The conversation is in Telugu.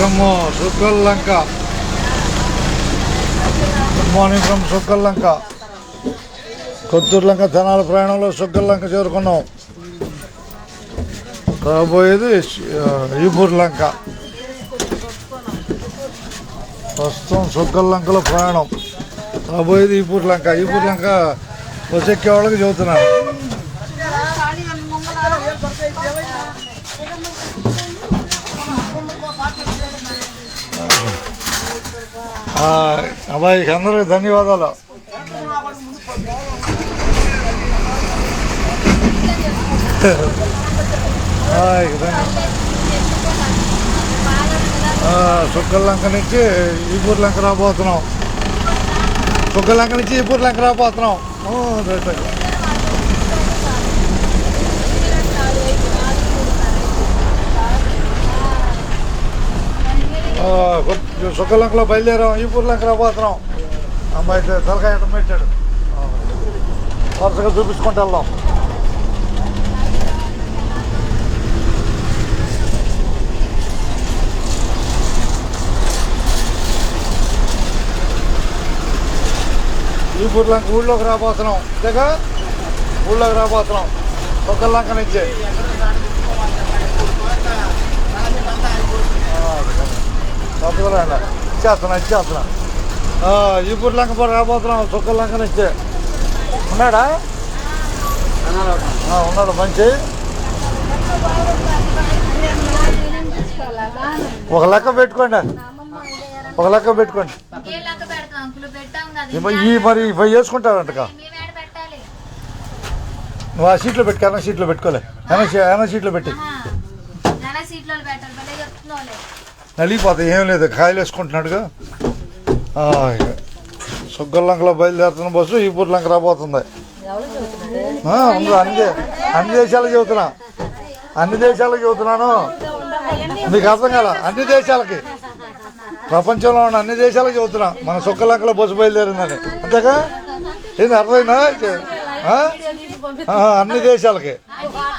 from Sukalanka. Good morning from Sukalanka. Kotturulanka Dhanala ప్రయాణంలో సుగ్గల్లంక చేరుకున్నాం. రాబోయేది ఈపూర్ లంక. ప్రస్తుతం సుగ్గల్లంకలో ప్రయాణం. రాబోయేది ఈపూర్ లంక. ఈపూర్ లంక వచ్చెక్కే వాళ్ళకి చెబుతున్నాను. అబ్బాయి అందరికి ధన్యవాదాలు. సుక్కలంక నుంచి ఈపూర్ లంక రాబోతున్నాం. సుక్కలంక నుంచి ఈపూర్ లంక రాబోతున్నాం. సుక్కలంకలో బయలుదేరాం. ఈపూర్ లంక రాబోతున్నాం. అమ్మాయి తలకాయ పెట్టాడు. వరుసగా చూపించుకుంటూ వెళ్దాం. ఈపూర్ లంక ఊళ్ళోకి రాబోతున్నాం. అంతేగా ఊళ్ళోకి రాబోతున్నాం సుక్కలంక నుంచి. ఇచ్చేస్తున్నా ఈపూర్ లంక రాబోతున్నాం సుక్కలంక నుంచి. ఉన్నాడా? ఉన్నాడు. మంచి ఒక లెక్క పెట్టుకోండి. ఒక లెక్క పెట్టుకోండి. మరి ఇవి వేసుకుంటారంట. నువ్వు ఆ సీట్లో పెట్టుకో. అన్న సీట్లో పెట్టుకోలే. అన్న సీట్లో పెట్టి నలిగిపోతాయి. ఏం లేదు, కాయలు వేసుకుంటున్నాడుగా. సుగ్గల్లంకలో బయలుదేరుతున్న బస్సు ఈపూర్ లంక రాబోతుంది. అన్ని దేశాలకు చెబుతున్నా. అన్ని దేశాలకు చెబుతున్నాను. మీకు అర్థం కదా? అన్ని దేశాలకి, ప్రపంచంలో ఉన్న అన్ని దేశాలకు చెబుతున్నా మన సుక్కలంకలో బస్సు బయలుదేరిందని. అంతేగా? ఏంది అర్థమైందా? అన్ని దేశాలకి.